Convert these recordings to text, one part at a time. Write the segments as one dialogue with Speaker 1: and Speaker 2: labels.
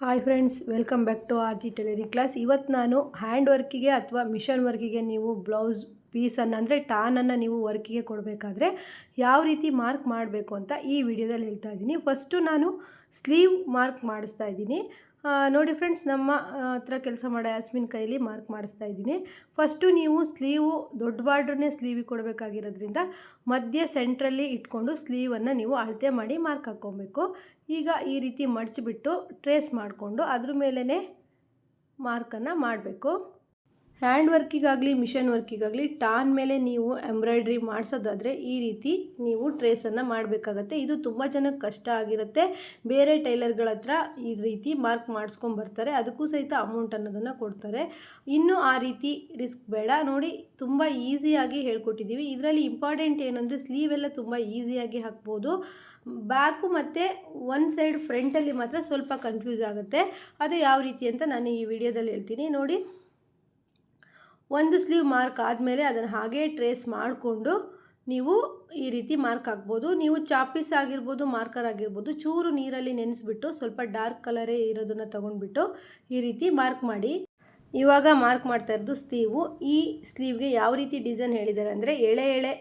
Speaker 1: Hi friends, welcome back to R G tailoring class. ಇವತ್ತು ನಾನು hand ವರ್ಕಿಗೆ ಅಥವಾ mission ವರ್ಕಿಗೆ ನೀವು ಬ್ಲೌಸ್ ಪೀಸನ್ನು ಅಂದರೆ ಟಾನನ್ನು ನೀವು ವರ್ಕಿಗೆ ಕೊಡಬೇಕಾದ್ರೆ ಯಾವ ರೀತಿ ಮಾರ್ಕ್ ಮಾಡಬೇಕು ಅಂತ ಈ ವಿಡಿಯೋದಲ್ಲಿ ಹೇಳ್ತಾ ಇದ್ದೀನಿ. ಫಸ್ಟು ನಾನು ಸ್ಲೀವ್ ಮಾರ್ಕ್ ಮಾಡಿಸ್ತಾ ಇದ್ದೀನಿ. ನೋಡಿ ಫ್ರೆಂಡ್ಸ್, ನಮ್ಮ ಹತ್ರ ಕೆಲಸ ಮಾಡೋ ಯಾಸ್ಮಿನ್ ಕೈಲಿ ಮಾರ್ಕ್ ಮಾಡಿಸ್ತಾ ಇದ್ದೀನಿ. ಫಸ್ಟು ನೀವು ಸ್ಲೀವು ದೊಡ್ಡ ಬಾರ್ಡ್ರನ್ನೇ ಸ್ಲೀವಿಗೆ ಕೊಡಬೇಕಾಗಿರೋದ್ರಿಂದ ಮಧ್ಯ ಸೆಂಟ್ರಲ್ಲಿ ಇಟ್ಕೊಂಡು ಸ್ಲೀವನ್ನು ನೀವು ಅಳತೆ ಮಾಡಿ ಮಾರ್ಕ್ ಹಾಕ್ಕೊಬೇಕು. ಈಗ ಈ ರೀತಿ ಮಡಚಿಬಿಟ್ಟು ಟ್ರೇಸ್ ಮಾಡಿಕೊಂಡು ಅದ್ರ ಮೇಲೇ ಮಾರ್ಕನ್ನು ಮಾಡಬೇಕು. ಹ್ಯಾಂಡ್ ವರ್ಕಿಗಾಗಲಿ ಮಿಷನ್ ವರ್ಕಿಗಾಗಲಿ ಟಾನ್ ಮೇಲೆ ನೀವು ಎಂಬ್ರಾಯ್ಡ್ರಿ ಮಾಡಿಸೋದಾದರೆ ಈ ರೀತಿ ನೀವು ಟ್ರೇಸನ್ನು ಮಾಡಬೇಕಾಗತ್ತೆ. ಇದು ತುಂಬ ಜನಕ್ಕೆ ಕಷ್ಟ ಆಗಿರುತ್ತೆ. ಬೇರೆ ಟೈಲರ್ಗಳ ಹತ್ರ ಈ ರೀತಿ ಮಾರ್ಕ್ ಮಾಡಿಸ್ಕೊಂಬರ್ತಾರೆ, ಅದಕ್ಕೂ ಸಹಿತ ಅಮೌಂಟ್ ಅನ್ನೋದನ್ನು ಕೊಡ್ತಾರೆ. ಇನ್ನೂ ಆ ರೀತಿ ರಿಸ್ಕ್ ಬೇಡ. ನೋಡಿ, ತುಂಬ ಈಸಿಯಾಗಿ ಹೇಳ್ಕೊಟ್ಟಿದ್ದೀವಿ. ಇದರಲ್ಲಿ ಇಂಪಾರ್ಟೆಂಟ್ ಏನಂದರೆ ಸ್ಲೀವೆಲ್ಲ ತುಂಬ ಈಸಿಯಾಗಿ ಹಾಕ್ಬೋದು. ಬ್ಯಾಕು ಮತ್ತು ಒಂದು ಸೈಡ್ ಫ್ರಂಟಲ್ಲಿ ಮಾತ್ರ ಸ್ವಲ್ಪ ಕನ್ಫ್ಯೂಸ್ ಆಗುತ್ತೆ. ಅದು ಯಾವ ರೀತಿ ಅಂತ ನಾನು ಈ ವಿಡಿಯೋದಲ್ಲಿ ಹೇಳ್ತೀನಿ. ನೋಡಿ, ಒಂದು ಸ್ಲೀವ್ ಮಾರ್ಕ್ ಆದಮೇಲೆ ಅದನ್ನು ಹಾಗೇ ಟ್ರೇಸ್ ಮಾಡಿಕೊಂಡು ನೀವು ಈ ರೀತಿ ಮಾರ್ಕ್ ಹಾಕ್ಬೋದು. ನೀವು ಚಾಪೀಸ್ ಆಗಿರ್ಬೋದು, ಮಾರ್ಕರ್ ಆಗಿರ್ಬೋದು, ಚೂರು ನೀರಲ್ಲಿ ನೆನೆಸ್ಬಿಟ್ಟು ಸ್ವಲ್ಪ ಡಾರ್ಕ್ ಕಲರೇ ಇರೋದನ್ನು ತೊಗೊಂಡ್ಬಿಟ್ಟು ಈ ರೀತಿ ಮಾರ್ಕ್ ಮಾಡಿ. ಇವಾಗ ಮಾರ್ಕ್ ಮಾಡ್ತಾ ಇರೋದು ಸ್ಲೀವು. ಈ ಸ್ಲೀವ್ಗೆ ಯಾವ ರೀತಿ ಡಿಸೈನ್ ಹೇಳಿದ್ದಾರೆ ಅಂದರೆ ಎಳೆ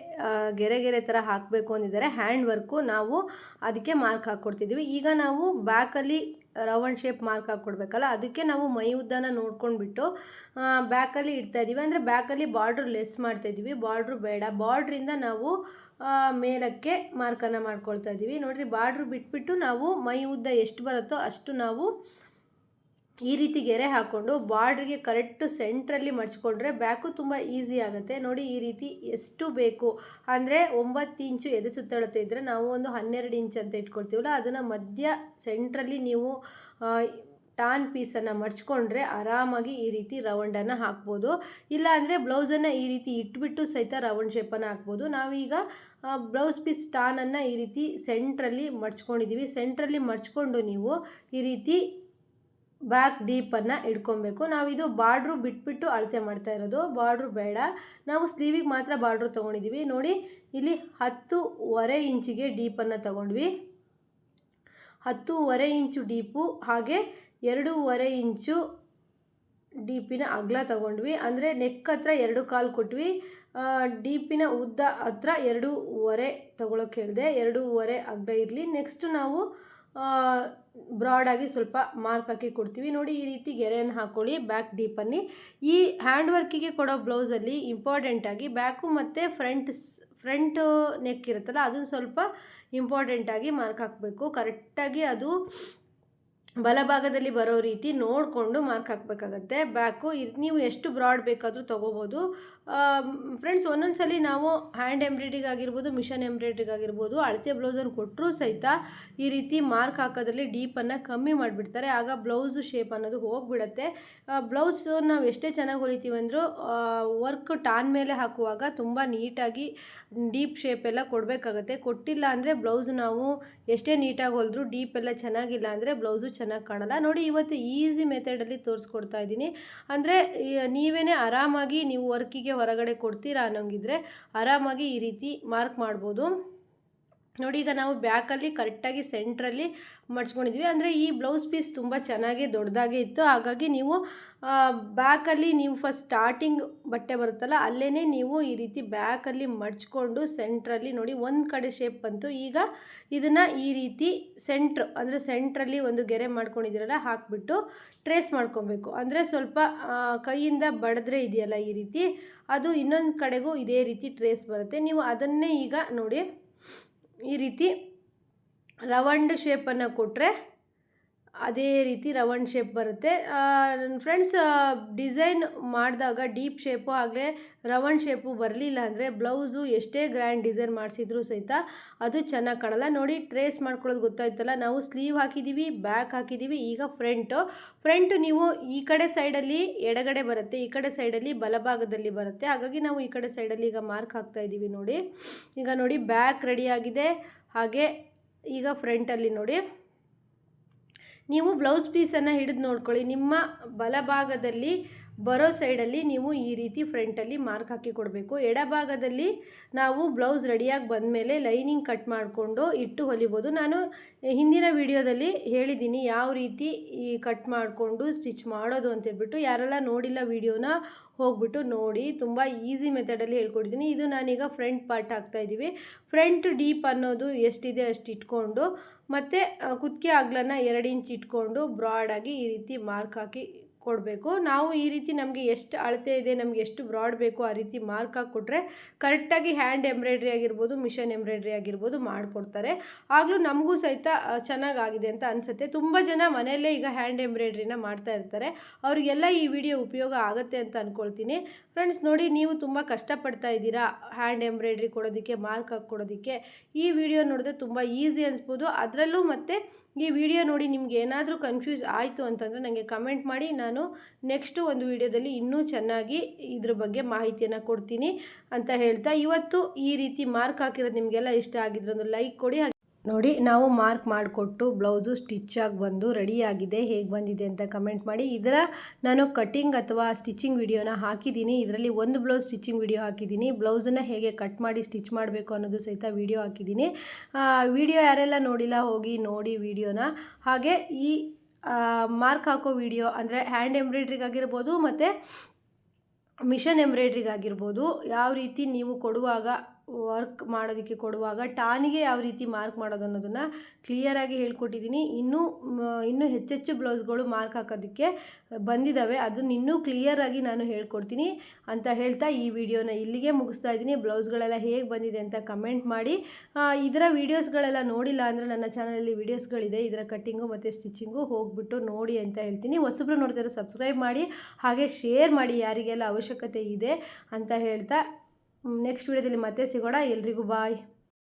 Speaker 1: ಗೆರೆ ಥರ ಹಾಕಬೇಕು ಅಂದಿದ್ದಾರೆ. ಹ್ಯಾಂಡ್ ವರ್ಕು ನಾವು ಅದಕ್ಕೆ ಮಾರ್ಕ್ ಹಾಕ್ಕೊಡ್ತಿದ್ದೀವಿ. ಈಗ ನಾವು ಬ್ಯಾಕಲ್ಲಿ ರೌಂಡ್ ಶೇಪ್ ಮಾರ್ಕ್ ಹಾಕ್ಕೊಡ್ಬೇಕಲ್ಲ, ಅದಕ್ಕೆ ನಾವು ಮೈ ಉದ್ದನ ನೋಡ್ಕೊಂಡ್ಬಿಟ್ಟು ಬ್ಯಾಕಲ್ಲಿ ಇಡ್ತಾಯಿದ್ದೀವಿ. ಅಂದರೆ ಬ್ಯಾಕಲ್ಲಿ ಬಾರ್ಡ್ರ್ ಲೆಸ್ ಮಾಡ್ತಾಯಿದ್ದೀವಿ, ಬಾರ್ಡ್ರು ಬೇಡ. ಬಾರ್ಡ್ರಿಂದ ನಾವು ಮೇಲಕ್ಕೆ ಮಾರ್ಕನ್ನು ಮಾಡ್ಕೊಳ್ತಾ ಇದ್ದೀವಿ. ನೋಡಿರಿ, ಬಾರ್ಡ್ರು ಬಿಟ್ಬಿಟ್ಟು ನಾವು ಮೈ ಉದ್ದ ಎಷ್ಟು ಬರುತ್ತೋ ಅಷ್ಟು ನಾವು ಈ ರೀತಿ ಗೆರೆ ಹಾಕ್ಕೊಂಡು ಬಾರ್ಡ್ರಿಗೆ ಕರೆಕ್ಟ್ ಸೆಂಟ್ರಲ್ಲಿ ಮಡ್ಚ್ಕೊಂಡ್ರೆ ಬ್ಯಾಕು ತುಂಬ ಈಸಿ ಆಗುತ್ತೆ. ನೋಡಿ, ಈ ರೀತಿ ಎಷ್ಟು ಬೇಕು ಅಂದರೆ 9 ಇಂಚು ಎದೆ ಸುತ್ತಳತೆ ಇದ್ದರೆ ನಾವು ಒಂದು 12 ಇಂಚ್ ಅಂತ ಇಟ್ಕೊಳ್ತೀವಲ್ಲ, ಅದನ್ನು ಮಧ್ಯ ಸೆಂಟ್ರಲ್ಲಿ ನೀವು ಟಾನ್ ಪೀಸನ್ನು ಮಡ್ಚ್ಕೊಂಡ್ರೆ ಆರಾಮಾಗಿ ಈ ರೀತಿ ರೌಂಡನ್ನು ಹಾಕ್ಬೋದು. ಇಲ್ಲ ಅಂದರೆ ಬ್ಲೌಸನ್ನು ಈ ರೀತಿ ಇಟ್ಬಿಟ್ಟು ಸಹಿತ ರೌಂಡ್ ಶೇಪನ್ನು ಹಾಕ್ಬೋದು. ನಾವೀಗ ಬ್ಲೌಸ್ ಪೀಸ್ ಟಾನನ್ನು ಈ ರೀತಿ ಸೆಂಟ್ರಲ್ಲಿ ಮಡ್ಚ್ಕೊಂಡಿದ್ದೀವಿ. ಸೆಂಟ್ರಲ್ಲಿ ಮಡ್ಚ್ಕೊಂಡು ನೀವು ಈ ರೀತಿ ಬ್ಯಾಕ್ ಡೀಪನ್ನು ಇಟ್ಕೊಬೇಕು. ನಾವಿದು ಬಾರ್ಡ್ರು ಬಿಟ್ಬಿಟ್ಟು ಅಳತೆ ಮಾಡ್ತಾ ಇರೋದು, ಬಾರ್ಡ್ರು ಬೇಡ. ನಾವು ಸ್ಲೀವಿಗೆ ಮಾತ್ರ ಬಾರ್ಡ್ರು ತೊಗೊಂಡಿದ್ದೀವಿ. ನೋಡಿ, ಇಲ್ಲಿ 10.25 ಇಂಚಿಗೆ ಡೀಪನ್ನು ತೊಗೊಂಡ್ವಿ. 10.25 ಇಂಚು ಡೀಪು, ಹಾಗೆ 2.25 ಇಂಚು ಡೀಪಿನ ಅಗಲ ತೊಗೊಂಡ್ವಿ. ಅಂದರೆ ನೆಕ್ ಹತ್ರ 2.25 ಕೊಟ್ವಿ. ಡೀಪಿನ ಉದ್ದ ಹತ್ರ 2.25 ತೊಗೊಳಕ್ಕೆ ಹೇಳಿದೆ. 2.25 ಅಗಲ ಇರಲಿ. ನೆಕ್ಸ್ಟು ನಾವು ಬ್ರಾಡಾಗಿ ಸ್ವಲ್ಪ ಮಾರ್ಕ್ ಹಾಕಿ ಕೊಡ್ತೀವಿ. ನೋಡಿ, ಈ ರೀತಿ ಗೆರೆಯನ್ನು ಹಾಕ್ಕೊಳ್ಳಿ ಬ್ಯಾಕ್ ಡೀಪಲ್ಲಿ. ಈ ಹ್ಯಾಂಡ್ ವರ್ಕಿಗೆ ಕೊಡೋ ಬ್ಲೌಸಲ್ಲಿ ಇಂಪಾರ್ಟೆಂಟಾಗಿ ಬ್ಯಾಕು ಮತ್ತು ಫ್ರಂಟ್ ನೆಕ್ ಇರುತ್ತಲ್ಲ, ಅದನ್ನು ಸ್ವಲ್ಪ ಇಂಪಾರ್ಟೆಂಟಾಗಿ ಮಾರ್ಕ್ ಹಾಕಬೇಕು. ಕರೆಕ್ಟಾಗಿ ಅದು ಬಲಭಾಗದಲ್ಲಿ ಬರೋ ರೀತಿ ನೋಡಿಕೊಂಡು ಮಾರ್ಕ್ ಹಾಕಬೇಕಾಗತ್ತೆ. ಬ್ಯಾಕು ನೀವು ಎಷ್ಟು ಬ್ರಾಡ್ ಬೇಕಾದರೂ ತೊಗೋಬೋದು ಫ್ರೆಂಡ್ಸ್. ಒಂದೊಂದು ಸಲ ನಾವು ಹ್ಯಾಂಡ್ ಎಂಬ್ರಾಯ್ಡ್ರಿಗಾಗಿರ್ಬೋದು, ಮಿಷನ್ ಎಂಬ್ರಾಯ್ಡ್ರಿಗಾಗಿರ್ಬೋದು ಅಳತೆ ಬ್ಲೌಸನ್ನು ಕೊಟ್ಟರೂ ಸಹಿತ ಈ ರೀತಿ ಮಾರ್ಕ್ ಹಾಕೋದ್ರಲ್ಲಿ ಡೀಪನ್ನು ಕಮ್ಮಿ ಮಾಡಿಬಿಡ್ತಾರೆ. ಆಗ ಬ್ಲೌಸು ಶೇಪ್ ಅನ್ನೋದು ಹೋಗಿಬಿಡುತ್ತೆ. ಬ್ಲೌಸ್ ನಾವು ಎಷ್ಟೇ ಚೆನ್ನಾಗಿ ಹೊಲಿತೀವಿ ಅಂದರೂ ವರ್ಕ್ ಟಾನ್ ಮೇಲೆ ಹಾಕುವಾಗ ತುಂಬ ನೀಟಾಗಿ ಡೀಪ್ ಶೇಪೆಲ್ಲ ಕೊಡಬೇಕಾಗತ್ತೆ. ಕೊಟ್ಟಿಲ್ಲ ಅಂದರೆ ಬ್ಲೌಸ್ ನಾವು ಎಷ್ಟೇ ನೀಟಾಗಿ ಹೊಲಿದ್ರೂ ಡೀಪೆಲ್ಲ ಚೆನ್ನಾಗಿಲ್ಲ ಅಂದರೆ ಬ್ಲೌಸು ಚೆನ್ನಾಗಿ ಕಾಣಲ್ಲ. ನೋಡಿ, ಇವತ್ತು ಈಸಿ ಮೆಥಡಲ್ಲಿ ತೋರಿಸ್ಕೊಡ್ತಾ ಇದ್ದೀನಿ. ಅಂದರೆ ನೀವೇ ಆರಾಮಾಗಿ ನೀವು ವರ್ಕಿಗೆ ಹೊರಗಡೆ ಕೊಡ್ತೀರಾ ಅನ್ನೋಂಗಿದ್ರೆ ಆರಾಮಾಗಿ ಈ ರೀತಿ ಮಾರ್ಕ್ ಮಾಡ್ಬೋದು. ನೋಡಿ, ಈಗ ನಾವು ಬ್ಯಾಕಲ್ಲಿ ಕರೆಕ್ಟಾಗಿ ಸೆಂಟ್ರಲ್ಲಿ ಮಡ್ಚ್ಕೊಂಡಿದ್ವಿ. ಅಂದರೆ ಈ ಬ್ಲೌಸ್ ಪೀಸ್ ತುಂಬ ಚೆನ್ನಾಗಿ ದೊಡ್ಡದಾಗೇ ಇತ್ತು. ಹಾಗಾಗಿ ನೀವು ಬ್ಯಾಕಲ್ಲಿ ನೀವು ಫಸ್ಟ್ ಸ್ಟಾರ್ಟಿಂಗ್ ಬಟ್ಟೆ ಬರುತ್ತಲ್ಲ, ಅಲ್ಲೇ ನೀವು ಈ ರೀತಿ ಬ್ಯಾಕಲ್ಲಿ ಮಡ್ಚ್ಕೊಂಡು ಸೆಂಟ್ರಲ್ಲಿ ನೋಡಿ ಒಂದು ಕಡೆ ಶೇಪ್ ಬಂತು. ಈಗ ಇದನ್ನು ಈ ರೀತಿ ಅಂದರೆ ಸೆಂಟ್ರಲ್ಲಿ ಒಂದು ಗೆರೆ ಮಾಡ್ಕೊಂಡಿದ್ದೀರಲ್ಲ, ಹಾಕಿಬಿಟ್ಟು ಟ್ರೇಸ್ ಮಾಡ್ಕೊಬೇಕು. ಅಂದರೆ ಸ್ವಲ್ಪ ಕೈಯಿಂದ ಬಡಿದ್ರೆ ಇದೆಯಲ್ಲ ಈ ರೀತಿ, ಅದು ಇನ್ನೊಂದು ಕಡೆಗೂ ಇದೇ ರೀತಿ ಟ್ರೇಸ್ ಬರುತ್ತೆ. ನೀವು ಅದನ್ನೇ ಈಗ ನೋಡಿ ಈ ರೀತಿ ರೌಂಡ್ ಶೇಪನ್ನು ಕೊಟ್ಟರೆ ಅದೇ ರೀತಿ ರೌಂಡ್ ಶೇಪ್ ಬರುತ್ತೆ ಫ್ರೆಂಡ್ಸ್. ಡಿಸೈನ್ ಮಾಡಿದಾಗ ಡೀಪ್ ಶೇಪು ಆಗಲೇ ರೌಂಡ್ ಶೇಪು ಬರಲಿಲ್ಲ ಅಂದರೆ ಬ್ಲೌಸು ಎಷ್ಟೇ ಗ್ರ್ಯಾಂಡ್ ಡಿಸೈನ್ ಮಾಡಿಸಿದ್ರೂ ಸಹಿತ ಅದು ಚೆನ್ನಾಗಿ ಕಾಣಲ್ಲ. ನೋಡಿ, ಟ್ರೇಸ್ ಮಾಡ್ಕೊಳ್ಳೋದು ಗೊತ್ತಾಯ್ತಲ್ಲ. ನಾವು ಸ್ಲೀವ್ ಹಾಕಿದ್ದೀವಿ, ಬ್ಯಾಕ್ ಹಾಕಿದ್ದೀವಿ. ಈಗ ಫ್ರಂಟು ನೀವು ಈ ಕಡೆ ಸೈಡಲ್ಲಿ ಎಡಗಡೆ ಬರುತ್ತೆ, ಈ ಕಡೆ ಸೈಡಲ್ಲಿ ಬಲಭಾಗದಲ್ಲಿ ಬರುತ್ತೆ. ಹಾಗಾಗಿ ನಾವು ಈ ಕಡೆ ಸೈಡಲ್ಲಿ ಈಗ ಮಾರ್ಕ್ ಹಾಕ್ತಾ ಇದ್ದೀವಿ. ನೋಡಿ, ಈಗ ನೋಡಿ ಬ್ಯಾಕ್ ರೆಡಿಯಾಗಿದೆ. ಹಾಗೆ ಈಗ ಫ್ರಂಟಲ್ಲಿ ನೋಡಿ, ನೀವು ಬ್ಲೌಸ್ ಪೀಸನ್ನು ಹಿಡಿದು ನೋಡ್ಕೊಳ್ಳಿ. ನಿಮ್ಮ ಬಲಭಾಗದಲ್ಲಿ ಬರೋ ಸೈಡಲ್ಲಿ ನೀವು ಈ ರೀತಿ ಫ್ರಂಟಲ್ಲಿ ಮಾರ್ಕ್ ಹಾಕಿ ಕೊಡಬೇಕು. ಎಡಭಾಗದಲ್ಲಿ ನಾವು ಬ್ಲೌಸ್ ರೆಡಿಯಾಗಿ ಬಂದಮೇಲೆ ಲೈನಿಂಗ್ ಕಟ್ ಮಾಡಿಕೊಂಡು ಇಟ್ಟು ಹೊಲಿಬೋದು. ನಾನು ಹಿಂದಿನ ವಿಡಿಯೋದಲ್ಲಿ ಹೇಳಿದ್ದೀನಿ ಯಾವ ರೀತಿ ಈ ಕಟ್ ಮಾಡಿಕೊಂಡು ಸ್ಟಿಚ್ ಮಾಡೋದು ಅಂತೇಳ್ಬಿಟ್ಟು. ಯಾರೆಲ್ಲ ನೋಡಿಲ್ಲ ವಿಡಿಯೋನ ಹೋಗ್ಬಿಟ್ಟು ನೋಡಿ, ತುಂಬ ಈಸಿ ಮೆಥಡಲ್ಲಿ ಹೇಳ್ಕೊಟ್ಟಿದ್ದೀನಿ. ಇದು ನಾನೀಗ ಫ್ರಂಟ್ ಪಾರ್ಟ್ ಹಾಕ್ತಾಯಿದ್ದೀವಿ. ಫ್ರಂಟ್ ಡೀಪ್ ಅನ್ನೋದು ಎಷ್ಟಿದೆ ಅಷ್ಟು ಇಟ್ಕೊಂಡು ಮತ್ತು ಕುತ್ತಿಗೆ ಅಗಲನ 2 ಇಂಚ್ ಇಟ್ಕೊಂಡು ಬ್ರಾಡಾಗಿ ಈ ರೀತಿ ಮಾರ್ಕ್ ಹಾಕಿ ಕೊಡಬೇಕು. ನಾವು ಈ ರೀತಿ ನಮಗೆ ಎಷ್ಟು ಅಳತೆ ಇದೆ, ನಮಗೆ ಎಷ್ಟು ಬ್ರಾಡ್ ಬೇಕು ಆ ರೀತಿ ಮಾರ್ಕ್ ಹಾಕ್ಕೊಟ್ರೆ ಕರೆಕ್ಟಾಗಿ ಹ್ಯಾಂಡ್ ಎಂಬ್ರಾಯ್ಡ್ರಿ ಆಗಿರ್ಬೋದು, ಮಿಷನ್ ಎಂಬ್ರಾಯ್ಡ್ರಿ ಆಗಿರ್ಬೋದು ಮಾಡಿಕೊಡ್ತಾರೆ. ಆಗಲೂ ನಮಗೂ ಸಹಿತ ಚೆನ್ನಾಗಾಗಿದೆ ಅಂತ ಅನಿಸುತ್ತೆ. ತುಂಬ ಜನ ಮನೆಯಲ್ಲೇ ಈಗ ಹ್ಯಾಂಡ್ ಎಂಬ್ರಾಯ್ಡ್ರಿನ ಮಾಡ್ತಾ ಇರ್ತಾರೆ. ಅವರಿಗೆಲ್ಲ ಈ ವಿಡಿಯೋ ಉಪಯೋಗ ಆಗುತ್ತೆ ಅಂತ ಅಂದ್ಕೊಳ್ತೀನಿ. ಫ್ರೆಂಡ್ಸ್ ನೋಡಿ, ನೀವು ತುಂಬ ಕಷ್ಟಪಡ್ತಾ ಇದ್ದೀರಾ ಹ್ಯಾಂಡ್ ಎಂಬ್ರಾಯ್ಡ್ರಿ ಕೊಡೋದಕ್ಕೆ, ಮಾರ್ಕ್ ಹಾಕಿ ಕೊಡೋದಕ್ಕೆ. ಈ ವಿಡಿಯೋ ನೋಡಿದ್ರೆ ತುಂಬ ಈಸಿ ಅನಿಸ್ಬೋದು. ಅದರಲ್ಲೂ ಮತ್ತು ಈ ವಿಡಿಯೋ ನೋಡಿ ನಿಮ್ಗೆ ಏನಾದರೂ ಕನ್ಫ್ಯೂಸ್ ಆಯಿತು ಅಂತಂದರೆ ನನಗೆ ಕಮೆಂಟ್ ಮಾಡಿ. ನಾನು ನೆಕ್ಸ್ಟು ಒಂದು ವಿಡಿಯೋದಲ್ಲಿ ಇನ್ನೂ ಚೆನ್ನಾಗಿ ಇದ್ರ ಬಗ್ಗೆ ಮಾಹಿತಿಯನ್ನು ಕೊಡ್ತೀನಿ ಅಂತ ಹೇಳ್ತಾ, ಇವತ್ತು ಈ ರೀತಿ ಮಾರ್ಕ್ ಹಾಕಿರೋದು ನಿಮಗೆಲ್ಲ ಇಷ್ಟ ಆಗಿದ್ರೆ ಒಂದು ಲೈಕ್ ಕೊಡಿ. ನೋಡಿ, ನಾವು ಮಾರ್ಕ್ ಮಾಡಿಕೊಟ್ಟು ಬ್ಲೌಸು ಸ್ಟಿಚ್ಚಾಗಿ ಬಂದು ರೆಡಿಯಾಗಿದೆ. ಹೇಗೆ ಬಂದಿದೆ ಅಂತ ಕಮೆಂಟ್ ಮಾಡಿ. ಇದರ ನಾನು ಕಟ್ಟಿಂಗ್ ಅಥವಾ ಸ್ಟಿಚಿಂಗ್ ವಿಡಿಯೋನ ಹಾಕಿದ್ದೀನಿ. ಇದರಲ್ಲಿ ಒಂದು ಬ್ಲೌಸ್ ಸ್ಟಿಚಿಂಗ್ ವಿಡಿಯೋ ಹಾಕಿದ್ದೀನಿ. ಬ್ಲೌಸನ್ನು ಹೇಗೆ ಕಟ್ ಮಾಡಿ ಸ್ಟಿಚ್ ಮಾಡಬೇಕು ಅನ್ನೋದು ಸಹಿತ ವಿಡಿಯೋ ಹಾಕಿದ್ದೀನಿ. ವಿಡಿಯೋ ಯಾರೆಲ್ಲ ನೋಡಿಲ್ಲ ಹೋಗಿ ನೋಡಿ ವಿಡಿಯೋನ. ಹಾಗೆ ಈ ಮಾರ್ಕ್ ಹಾಕೋ ವಿಡಿಯೋ ಅಂದರೆ ಹ್ಯಾಂಡ್ ಎಂಬ್ರಾಯ್ಡ್ರಿಗಾಗಿರ್ಬೋದು ಮತ್ತು ಮಿಷನ್ ಎಂಬ್ರಾಯ್ಡ್ರಿಗಾಗಿರ್ಬೋದು, ಯಾವ ರೀತಿ ನೀವು ಕೊಡುವಾಗ ವರ್ಕ್ ಮಾಡೋದಕ್ಕೆ ಕೊಡುವಾಗ ಟಾನಿಗೆ ಯಾವ ರೀತಿ ಮಾರ್ಕ್ ಮಾಡೋದು ಅನ್ನೋದನ್ನು ಕ್ಲಿಯರಾಗಿ ಹೇಳ್ಕೊಟ್ಟಿದ್ದೀನಿ. ಇನ್ನೂ ಹೆಚ್ಚೆಚ್ಚು ಬ್ಲೌಸ್ಗಳು ಮಾರ್ಕ್ ಹಾಕೋದಕ್ಕೆ ಬಂದಿದ್ದಾವೆ. ಅದನ್ನು ಇನ್ನೂ ಕ್ಲಿಯರಾಗಿ ನಾನು ಹೇಳ್ಕೊಡ್ತೀನಿ ಅಂತ ಹೇಳ್ತಾ ಈ ವಿಡಿಯೋನ ಇಲ್ಲಿಗೆ ಮುಗಿಸ್ತಾ ಇದ್ದೀನಿ. ಬ್ಲೌಸ್ಗಳೆಲ್ಲ ಹೇಗೆ ಬಂದಿದೆ ಅಂತ ಕಮೆಂಟ್ ಮಾಡಿ. ಇದರ ವೀಡಿಯೋಸ್ಗಳೆಲ್ಲ ನೋಡಿಲ್ಲ ಅಂದರೆ ನನ್ನ ಚಾನಲಲ್ಲಿ ವೀಡಿಯೋಸ್ಗಳಿದೆ, ಇದರ ಕಟ್ಟಿಂಗು ಮತ್ತು ಸ್ಟಿಚಿಂಗು, ಹೋಗಿಬಿಟ್ಟು ನೋಡಿ ಅಂತ ಹೇಳ್ತೀನಿ. ಹೊಸಬ್ರು ನೋಡ್ತಾರೆ ಸಬ್ಸ್ಕ್ರೈಬ್ ಮಾಡಿ, ಹಾಗೆ ಶೇರ್ ಮಾಡಿ ಯಾರಿಗೆಲ್ಲ ಅವಶ್ಯಕತೆ ಇದೆ ಅಂತ ಹೇಳ್ತಾ ನೆಕ್ಸ್ಟ್ ವಿಡಿಯೋದಲ್ಲಿ ಮತ್ತೆ ಸಿಗೋಣ. ಎಲ್ರಿಗೂ ಬಾಯ್.